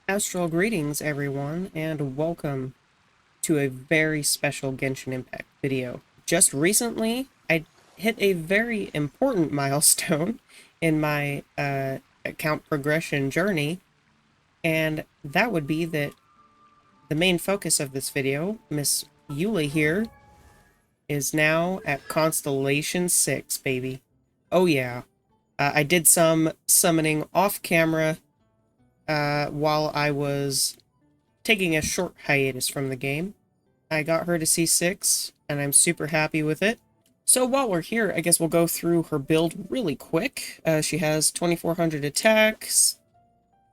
Astral greetings, everyone, and welcome to a very special Genshin Impact video. Just recently, I hit a very important milestone in my account progression journey, and that would be that the main focus of this video, Miss Eula here, is now at Constellation 6, baby. Oh yeah. I did some summoning off camera while I was taking a short hiatus from the game. I got her to C6, and I'm super happy with it. So while we're here, I guess we'll go through her build really quick. She has 2400 attacks,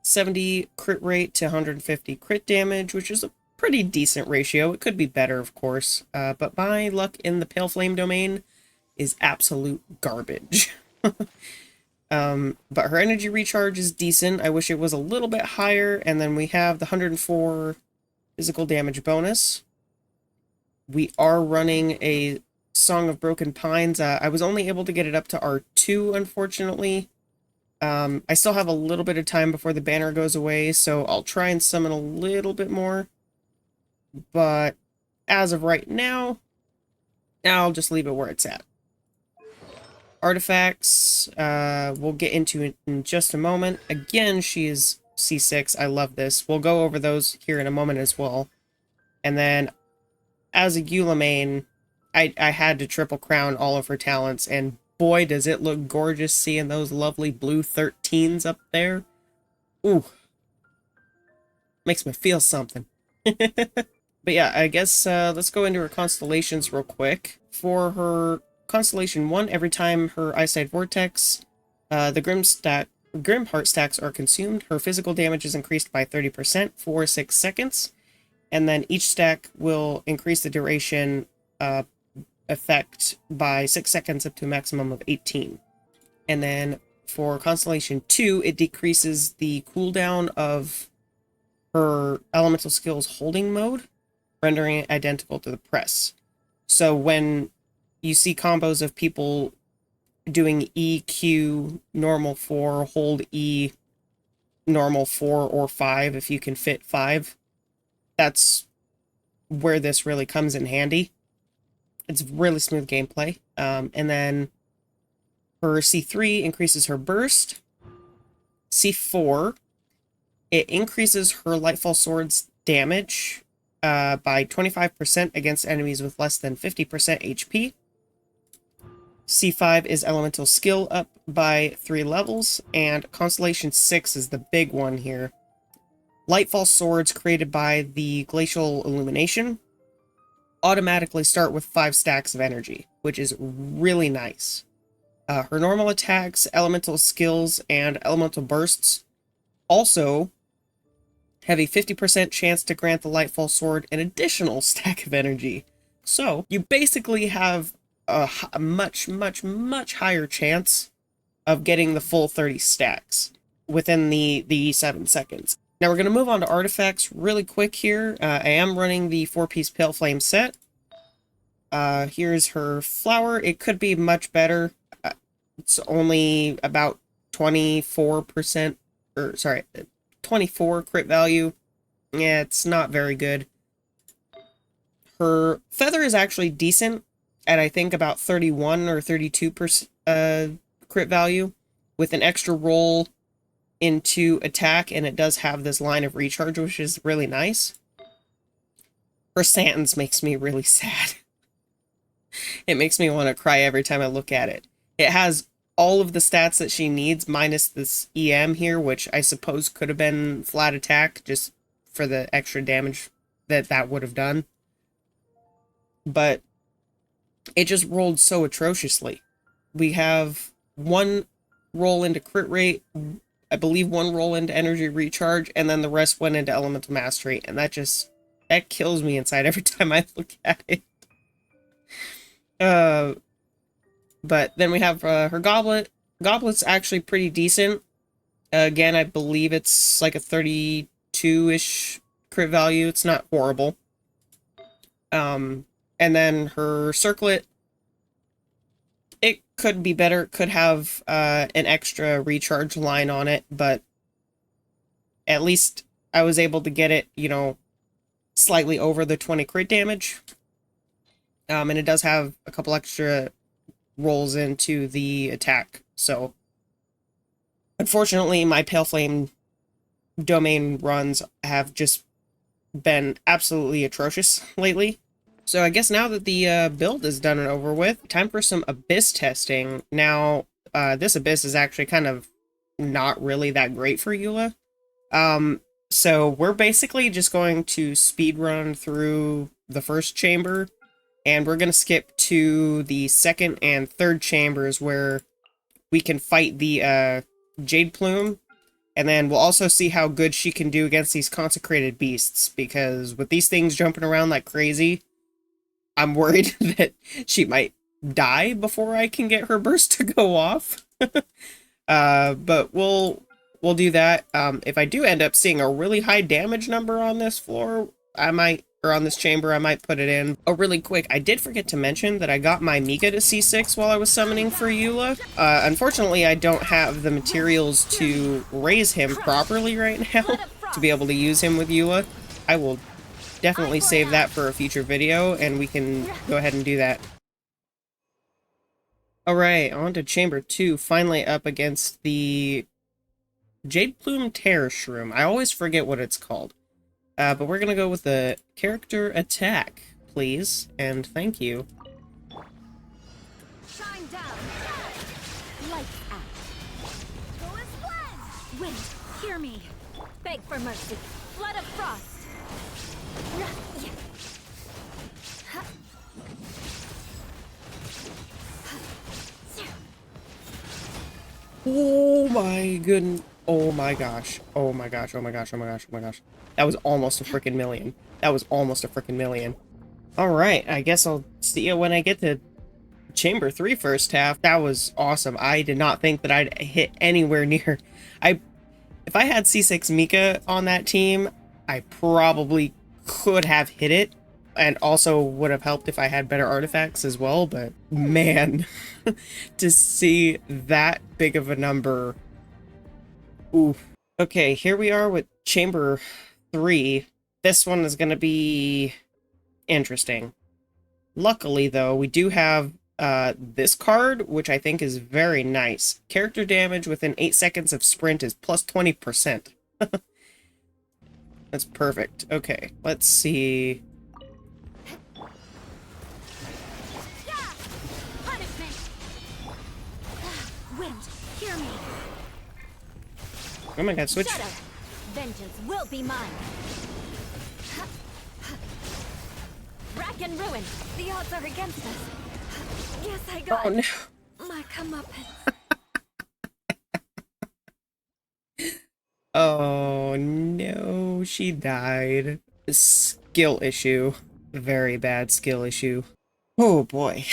70 crit rate to 150 crit damage, which is a pretty decent ratio. It could be better, of course, but my luck in the Pale Flame domain is absolute garbage. But her energy recharge is decent. I wish it was a little bit higher. And then we have the 104 physical damage bonus. We are running a Song of Broken Pines. I was only able to get it up to R2, unfortunately. I still have a little bit of time before the banner goes away, so I'll try and summon a little bit more. But as of right now, I'll just leave it where it's at. Artifacts, we'll get into it in just a moment. Again, she is C6. I love this. We'll go over those here in a moment as well. And then, as a Eula main, I had to triple crown all of her talents, and boy, does it look gorgeous seeing those lovely blue 13s up there. Ooh. Makes me feel something. But yeah, I guess let's go into her constellations real quick. For her Constellation 1, every time her Eyesight Vortex, the Grim Heart stacks are consumed, her physical damage is increased by 30% for 6 seconds, and then each stack will increase the duration effect by 6 seconds up to a maximum of 18. And then for Constellation 2, it decreases the cooldown of her elemental skills holding mode, rendering it identical to the press. So when you see combos of people doing EQ, normal 4, hold E, normal 4 or 5 if you can fit 5. That's where this really comes in handy. It's really smooth gameplay. And then her C3 increases her burst. C4, it increases her Lightfall Sword's damage by 25% against enemies with less than 50% HP. C5 is elemental skill up by 3 levels, and Constellation 6 is the big one here. Lightfall swords created by the Glacial Illumination automatically start with 5 stacks of energy, which is really nice. Her normal attacks, elemental skills, and elemental bursts also have a 50% chance to grant the Lightfall sword an additional stack of energy. So you basically have a much higher chance of getting the full 30 stacks within the 7 seconds. Now we're going to move on to artifacts really quick here. I am running the 4-piece Pale Flame set. Here's her flower. It could be much better. It's only about 24%, or sorry, 24 crit value. Yeah, it's not very good. Her feather is actually decent at, I think, about 31 or 32% crit value with an extra roll into attack, and it does have this line of recharge, which is really nice. Her Santons makes me really sad. It makes me want to cry every time I look at it. It has all of the stats that she needs, minus this EM here, which I suppose could have been flat attack, just for the extra damage that would have done. But it just rolled so atrociously. We have 1 roll into crit rate, I believe 1 roll into energy recharge, and then the rest went into elemental mastery, and that kills me inside every time I look at it. But then we have her goblet. Goblet's actually pretty decent. Again, I believe it's like a 32-ish crit value. It's not horrible. And then her circlet, it could be better. It could have an extra recharge line on it, but at least I was able to get it, you know, slightly over the 20 crit damage. And it does have a couple extra rolls into the attack. So, unfortunately, my Pale Flame domain runs have just been absolutely atrocious lately. So I guess now that the build is done and over with, time for some Abyss testing. Now, this Abyss is actually kind of not really that great for Eula. So we're basically just going to speed run through the first chamber, and we're going to skip to the second and third chambers where we can fight the Jade Plume, and then we'll also see how good she can do against these consecrated beasts, because with these things jumping around like crazy, I'm worried that she might die before I can get her burst to go off. But we'll do that. If I do end up seeing a really high damage number on this floor, I might, or on this chamber, I might put it in. Oh, really quick, I did forget to mention that I got my Mika to C6 while I was summoning for Eula. Unfortunately, I don't have the materials to raise him properly right now to be able to use him with Eula. I will definitely save that for a future video, and we can go ahead and do that. Alright, on to Chamber 2, finally up against the Jade Plume Terror Shroom. I always forget what it's called. But we're gonna go with the character attack, please, and thank you. Shine down. Lights out. Go as planned. Wind, hear me. Beg for mercy. Flood of frost. Oh my goodness. Oh my gosh. Oh my gosh. Oh my gosh. Oh my gosh. Oh my gosh. That was almost a freaking million. That was almost a freaking million. Alright, I guess I'll see you when I get to Chamber 3 first half. That was awesome. I did not think that I'd hit anywhere near... If I had C6 Mika on that team, I probably could have hit it. And also would have helped if I had better artifacts as well, but man, to see that big of a number. Oof. Okay, here we are with Chamber 3. This one is going to be interesting. Luckily, though, we do have this card, which I think is very nice. Character damage within 8 seconds of sprint is plus 20%. That's perfect. Okay, let's see. Oh my god, switch. Vengeance will be mine. Rack and ruin. The odds are against us. Yes, I got no. My comeuppance. Oh no, she died. Skill issue. Very bad skill issue. Oh boy.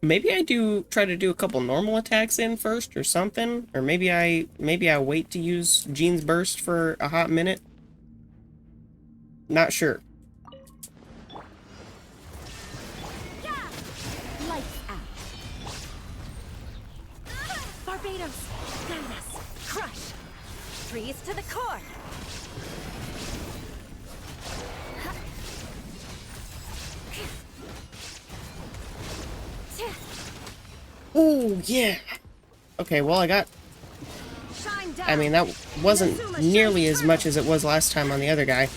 Maybe I try to do a couple normal attacks in first or something, or maybe I wait to use Jean's burst for a hot minute. Not sure. Yeah. Lights out. Barbados, guide us. Crush. Freeze to the core. Oh, yeah. Okay, well, I got... I mean, that wasn't nearly as much as it was last time on the other guy.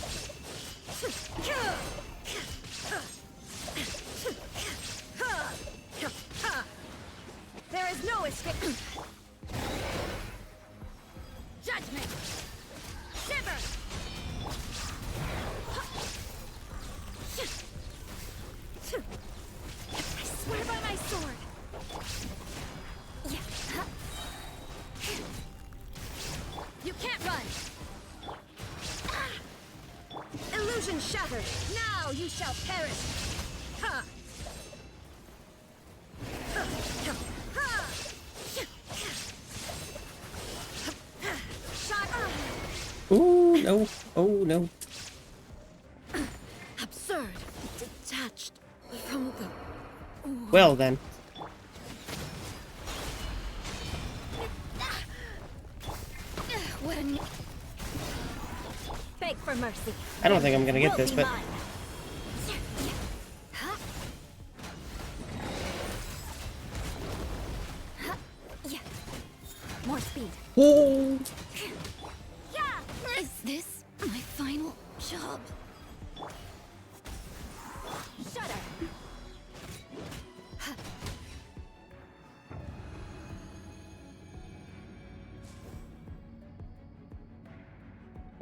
There is no escape. Judgment. Shiver. I swear by my sword. You can't run! Illusion shattered! Now you shall perish! Ha! Oh, no. Oh, no. Absurd! Detached from the... Well, then. What a... Beg for mercy. I don't think I'm gonna get this, Will be but mine. Huh? Huh? Yeah. More speed. oh, Yeah. Is this my final job? Shudder.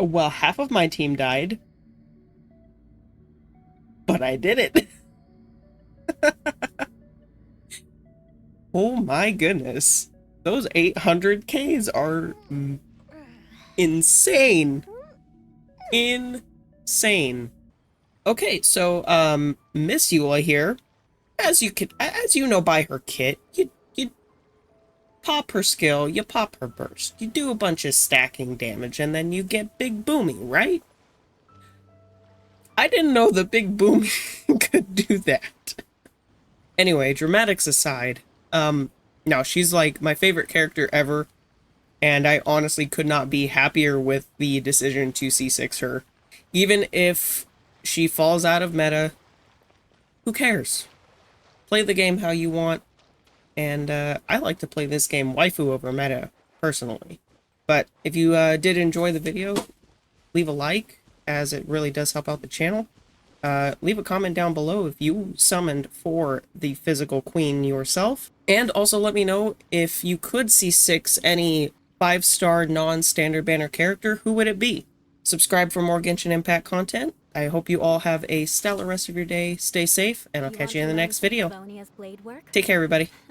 well, half of my team died, but I did it. Oh my goodness. Those 800Ks are insane. Insane. Okay, so Miss Eula here, as you know by her kit, you pop her skill, you pop her burst, you do a bunch of stacking damage, and then you get big booming, right? I didn't know the big booming could do that. Anyway, dramatics aside, no, she's like my favorite character ever, and I honestly could not be happier with the decision to C6 her. Even if she falls out of meta, who cares? Play the game how you want, and I like to play this game waifu over meta, personally. But if you did enjoy the video, leave a like, as it really does help out the channel. Leave a comment down below if you summoned for the physical queen yourself. And also let me know if you could C6 any 5-star non-standard banner character, who would it be? Subscribe for more Genshin Impact content. I hope you all have a stellar rest of your day. Stay safe, and I'll catch you in the next video. Take care, everybody.